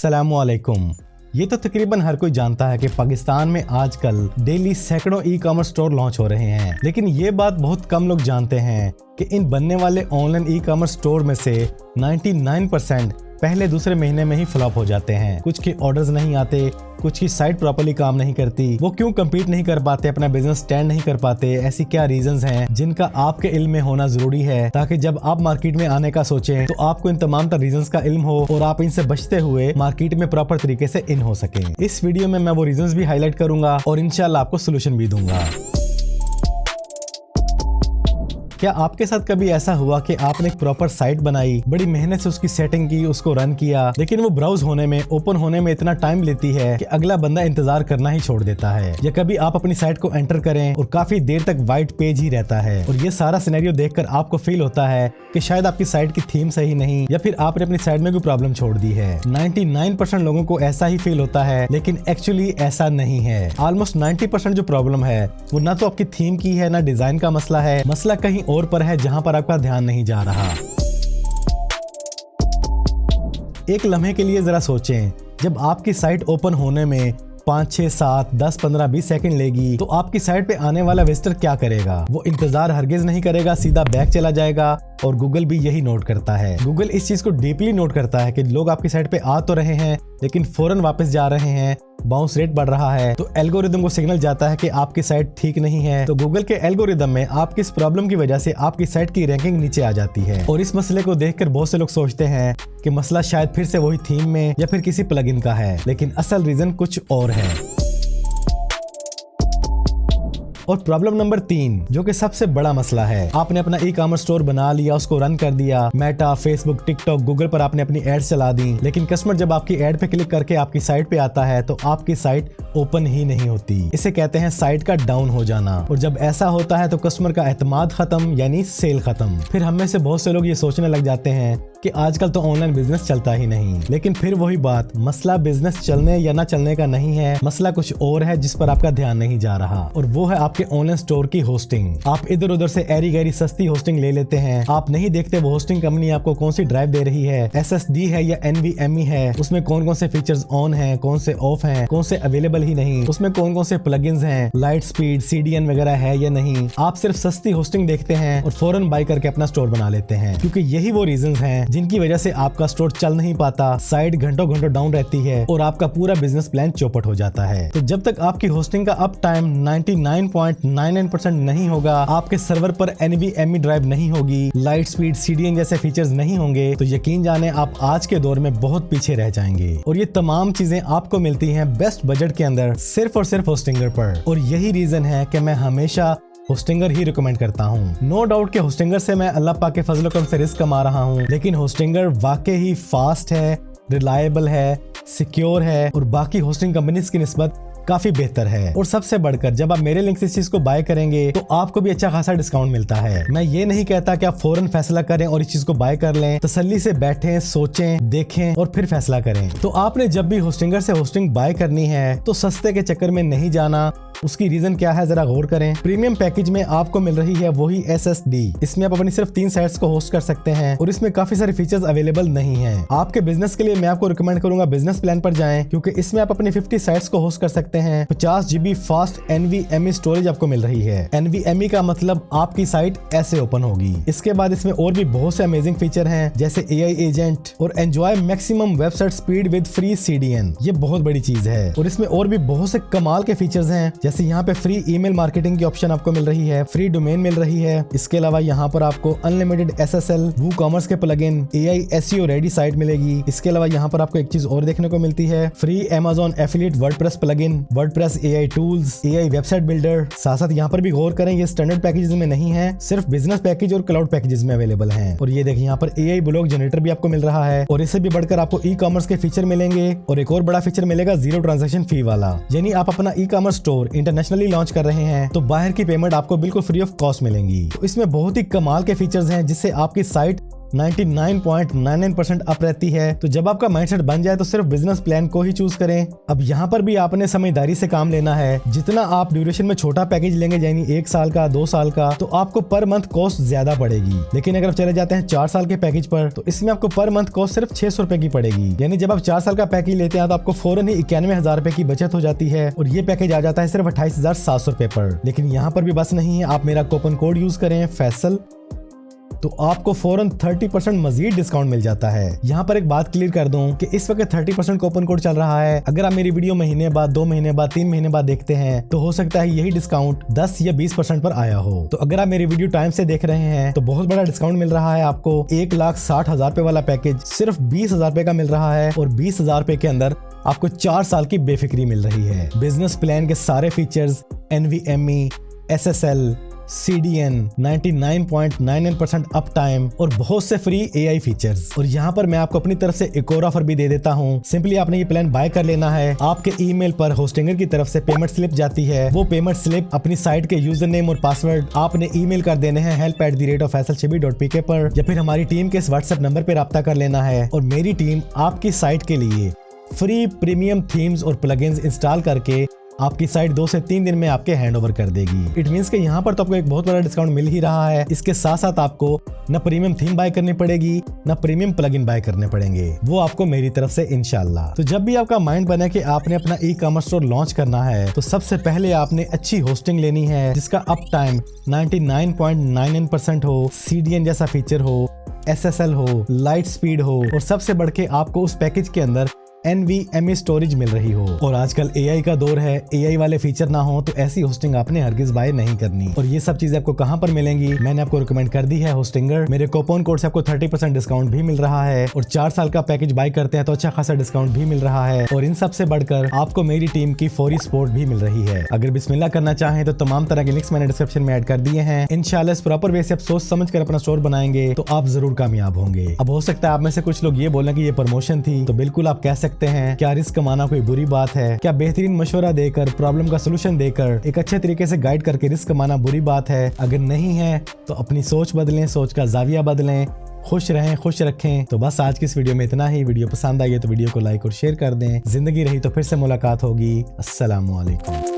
अस्सलामुअलैकुम। ये तो तकरीबन हर कोई जानता है कि पाकिस्तान में आजकल डेली सैकड़ों ई कॉमर्स स्टोर लॉन्च हो रहे हैं, लेकिन ये बात बहुत कम लोग जानते हैं कि इन बनने वाले ऑनलाइन ई कॉमर्स स्टोर में से 99% पहले दूसरे महीने में ही फ्लॉप हो जाते हैं। कुछ के ऑर्डर्स नहीं आते, कुछ की साइट प्रॉपर्ली काम नहीं करती, वो क्यों compete नहीं कर पाते, अपना बिजनेस स्टैंड नहीं कर पाते, ऐसी क्या रीजंस हैं जिनका आपके इल्म में होना जरूरी है ताकि जब आप मार्केट में आने का सोचें तो आपको इन तमाम रीजंस का इल्म हो और आप इनसे बचते हुए मार्केट में प्रॉपर तरीके से इन हो सके। इस वीडियो में मैं वो रीजंस भी हाईलाइट करूंगा और इंशाल्लाह आपको सोल्यूशन भी दूंगा। क्या आपके साथ कभी ऐसा हुआ कि आपने एक प्रॉपर साइट बनाई, बड़ी मेहनत से उसकी सेटिंग की, उसको रन किया, लेकिन वो ब्राउज होने में, ओपन होने में इतना टाइम लेती है कि अगला बंदा इंतजार करना ही छोड़ देता है? या कभी आप अपनी साइट को एंटर करें और काफी देर तक व्हाइट पेज ही रहता है और ये सारा सिनेरियो देखकर आपको फील होता है कि शायद आपकी साइट की थीम सही नहीं या फिर आपने अपनी साइट में कोई प्रॉब्लम छोड़ दी है। 99% लोगों को ऐसा ही फील होता है, लेकिन एक्चुअली ऐसा नहीं है। ऑलमोस्ट 90% जो प्रॉब्लम है वो ना तो आपकी थीम की है, ना डिजाइन का मसला है, मसला कहीं और पर है जहां पर आपका ध्यान नहीं जा रहा। एक लम्हे के लिए जरा सोचें, जब आपकी साइट ओपन होने में 5, 6, 7, 10, 15, 20 सेकंड लेगी तो आपकी साइट पे आने वाला विजिटर क्या करेगा? वो इंतजार हरगिज नहीं करेगा, सीधा बैक चला जाएगा। और गूगल भी यही नोट करता है। गूगल इस चीज को डीपली नोट करता है कि लोग आपकी साइट पे आ तो रहे हैं लेकिन फौरन वापस जा रहे हैं, बाउंस रेट बढ़ रहा है, तो एल्गोरिदम को सिग्नल जाता है कि आपकी साइट ठीक नहीं है। तो गूगल के एल्गोरिदम में आपकी इस प्रॉब्लम की वजह से आपकी साइट की रैंकिंग नीचे आ जाती है। और इस मसले को देखकर बहुत से लोग सोचते हैं कि मसला शायद फिर से वही थीम में या फिर किसी प्लगइन का है, लेकिन असल रीजन कुछ और है। और प्रॉब्लम नंबर 3, जो कि सबसे बड़ा मसला है, आपने अपना ई कॉमर्स स्टोर बना लिया, उसको रन कर दिया, मेटा, फेसबुक, टिकटॉक, गूगल पर आपने अपनी एड्स चला दी, लेकिन कस्टमर जब आपकी एड पे क्लिक करके आपकी साइट पे आता है तो आपकी साइट ओपन ही नहीं होती। इसे कहते हैं साइट का डाउन हो जाना। और जब ऐसा होता है तो कस्टमर का एतमाद खत्म, यानी सेल खत्म। फिर हम में से बहुत से लोग ये सोचने लग जाते हैं कि आजकल तो ऑनलाइन बिजनेस चलता ही नहीं। लेकिन फिर वही बात, मसला बिजनेस चलने या ना चलने का नहीं है, मसला कुछ और है जिस पर आपका ध्यान नहीं जा रहा, और वो है आपके ऑनलाइन स्टोर की होस्टिंग। आप इधर उधर से ऐरी गैरी सस्ती होस्टिंग ले लेते हैं, आप नहीं देखते वो होस्टिंग कंपनी आपको कौन सी ड्राइव दे रही है, SSD है या NVMe है, उसमें कौन कौन से फीचर्स ऑन है, कौन से ऑफ हैं, कौन से अवेलेबल ही नहीं, उसमें कौन कौन से प्लगइन्स हैं, लाइट स्पीड, CDN वगैरह है या नहीं। आप सिर्फ सस्ती होस्टिंग देखते हैं और फौरन बाय करके अपना स्टोर बना लेते हैं, क्योंकि यही वो रीजंस हैं जिनकी वजह से आपका स्टोर चल नहीं पाता, साइट घंटों घंटों डाउन रहती है और आपका पूरा बिजनेस प्लान चौपट हो जाता है। तो जब तक आपकी होस्टिंग का अप टाइम 99.99% नहीं होगा, आपके सर्वर पर NVMe ड्राइव नहीं होगी, लाइट स्पीड, CDN जैसे फीचर्स नहीं होंगे, तो यकीन जाने आप आज के दौर में बहुत पीछे रह जाएंगे। और ये तमाम चीजें आपको मिलती हैं बेस्ट बजट के अंदर, सिर्फ और सिर्फ होस्टिंगर पर। और यही रीजन है कि मैं हमेशा होस्टिंगर ही रिकमेंड करता हूँ। नो डाउट के होस्टिंगर से मैं अल्लाह पाक के फजल करम से रिस्क कमा रहा हूँ, लेकिन होस्टिंगर वाकई ही फास्ट है, रिलायबल है, सिक्योर है और बाकी होस्टिंग कंपनीज की निस्बत काफी बेहतर है। और सबसे बढ़कर जब आप मेरे लिंक से इस चीज को बाय करेंगे तो आपको भी अच्छा खासा डिस्काउंट मिलता है। मैं ये नहीं कहता कि आप फौरन फैसला करें और इस चीज को बाय कर लें, तसल्ली से बैठें, सोचें, देखें और फिर फैसला करें। तो आपने जब भी होस्टिंगर से होस्टिंग बाय करनी है तो सस्ते के चक्कर में नहीं जाना। उसकी रीजन क्या है जरा गौर करें। प्रीमियम पैकेज में आपको मिल रही है वही SSD, इसमें आप अपनी सिर्फ 3 साइट्स को होस्ट कर सकते हैं और इसमें काफी सारे फीचर्स अवेलेबल नहीं हैं। आपके बिजनेस के लिए मैं आपको रिकमेंड करूंगा बिजनेस प्लान पर जाएं, क्योंकि इसमें आप अपनी 50 साइट्स को होस्ट कर सकते हैं। 50 GB फास्ट NVMe स्टोरेज आपको मिल रही है। NVMe का मतलब आपकी साइट ऐसे ओपन होगी। इसके बाद इसमें और भी बहुत से अमेजिंग फीचर हैं, जैसे AI एजेंट और enjoy maximum website speed with free CDN। ये बहुत बड़ी चीज है। और इसमें और भी बहुत से कमाल के फीचर्स हैं, जैसे यहाँ पे फ्री ईमेल मार्केटिंग की ऑप्शन आपको मिल रही है, फ्री डोमेन मिल रही है। इसके अलावा यहाँ पर आपको अनलिमिटेड SSL, WooCommerce के plugin, AI SEO ready site मिलेगी। इसके अलावा यहाँ पर आपको एक चीज और देखने को मिलती है, free Amazon affiliate WordPress plugin, WordPress AI tools, AI website builder. साथ साथ यहाँ पर भी गौर करें, ये स्टैंडर्ड पैकेजेस में नहीं है, सिर्फ बिजनेस पैकेज और क्लाउड पैकेजेस में अवेलेबल हैं। और ये देखिए यहाँ पर AI ब्लॉग जनरेटर भी आपको मिल रहा है। और इससे भी बढ़कर आपको ई कॉमर्स के फीचर मिलेंगे और एक और बड़ा फीचर मिलेगा 0 ट्रांजैक्शन फी वाला, यानी आप अपना e commerce store internationally launch कर रहे हैं तो बाहर की पेमेंट आपको बिल्कुल फ्री ऑफ कॉस्ट मिलेंगी। तो इसमें बहुत ही कमाल के फीचर्स हैं जिससे आपकी साइट 99.99% अप रहती है। तो जब आपका माइंडसेट बन जाए तो सिर्फ बिजनेस प्लान को ही चूज करें। अब यहाँ पर भी आपने समझदारी से काम लेना है। जितना आप ड्यूरेशन में छोटा पैकेज लेंगे, यानी 1 साल का 2 साल का, तो आपको पर मंथ कॉस्ट ज्यादा पड़ेगी। लेकिन अगर आप चले जाते हैं 4 साल के पैकेज पर, तो इसमें आपको पर मंथ कॉस्ट सिर्फ 600 रुपए की पड़ेगी। यानी जब आप 4 साल का पैकेज लेते हैं तो आपको फौरन ही 91,000 रुपए की बचत हो जाती है और ये पैकेज आ जाता है सिर्फ 28,700 रुपए पर। लेकिन यहाँ पर भी बस नहीं है, आप मेरा कूपन कोड यूज करें फैसल, तो आपको फौरन 30% मजीद डिस्काउंट मिल जाता है। यहाँ पर एक बात क्लियर कर दूं कि इस वक्त 30% कूपन कोड चल रहा है। अगर आप मेरी वीडियो महीने बाद, 2 महीने बाद, 3 महीने बाद देखते हैं तो हो सकता है यही डिस्काउंट 10 या 20% पर आया हो। तो अगर आप मेरी वीडियो टाइम से देख रहे हैं तो बहुत बड़ा डिस्काउंट मिल रहा है आपको। 1,60,000 रुपए वाला पैकेज सिर्फ 20,000 रुपए का मिल रहा है और 20,000 रुपए के अंदर आपको 4 साल की बेफिक्री मिल रही है। बिजनेस प्लान के सारे features, NVMe, SSL, CDN, 99.99% up time और बहुत से फ्री AI फीचर्स। और यहाँ पर मैं आपको अपनी तरफ से एक और ऑफर भी दे देता हूँ। सिंपली आपने ये प्लान बाय कर लेना है। आपके ईमेल पर होस्टिंगर की तरफ से पेमेंट स्लिप जाती है। वो पेमेंट स्लिप अपनी साइट के यूजर नेम और पासवर्ड आपने ईमेल कर देने हैं help@faisalshibli.pk पर, या फिर हमारी टीम के इस WhatsApp नंबर पर राब्ता कर लेना है और मेरी टीम आपकी साइट के लिए फ्री प्रीमियम थीम्स और प्लगइन्स इंस्टॉल करके आपकी साइट 2 से 3 दिन में आपके हैंड ओवर कर देगी। इट मींस कि यहाँ पर तो आपको एक बहुत बड़ा डिस्काउंट मिल ही रहा है। इसके साथ साथ आपको न प्रीमियम थीम बाय करनी पड़ेगी, न प्रीमियम प्लगइन बाय करने पड़ेंगे, वो आपको मेरी तरफ से इंशाल्लाह। तो जब भी आपका माइंड बने कि आपने अपना ई-कॉमर्स स्टोर लॉन्च करना है तो सबसे पहले आपने अच्छी होस्टिंग लेनी है जिसका अप टाइम 99.99% हो, CDN जैसा फीचर हो, SSL हो, लाइट स्पीड हो और सबसे बढ़ के आपको उस पैकेज के अंदर NVMe स्टोरेज मिल रही हो। और आजकल AI का दौर है, AI वाले फीचर ना हो तो ऐसी होस्टिंग आपने हरगिज बाय नहीं करनी। और ये सब चीजें आपको कहां पर मिलेंगी, मैंने आपको रिकमेंड कर दी है होस्टिंगर। मेरे कूपन कोड से आपको 30% डिस्काउंट भी मिल रहा है और 4 साल का पैकेज बाय करते हैं तो अच्छा खासा डिस्काउंट भी मिल रहा है। और इन सबसे बढ़कर आपको मेरी टीम की फौरी सपोर्ट भी मिल रही है। अगर बिस्मिल्लाह करना चाहें तो तमाम तरह के लिंक्स मैंने डिस्क्रिप्शन में ऐड कर दिए हैं। इंशाल्लाह इस प्रॉपर वे से आप सोच समझ कर अपना स्टोर बनाएंगे तो आप जरूर कामयाब होंगे। अब हो सकता है आप में से कुछ लोग ये बोलें कि ये प्रमोशन थी, तो बिल्कुल आप कह सकते हैं क्या रिस्क कमाना कोई बुरी बात है? क्या बेहतरीन मशवरा देकर, प्रॉब्लम का सलूशन देकर, एक अच्छे तरीके से गाइड करके रिस्क कमाना बुरी बात है? अगर नहीं है तो अपनी सोच बदलें, सोच का जाविया बदलें, खुश रहें, खुश रखें। तो बस आज की इस वीडियो में इतना ही। वीडियो पसंद आई है तो वीडियो को लाइक और शेयर कर दें। जिंदगी रही तो फिर से मुलाकात होगी। अस्सलाम वालेकुम।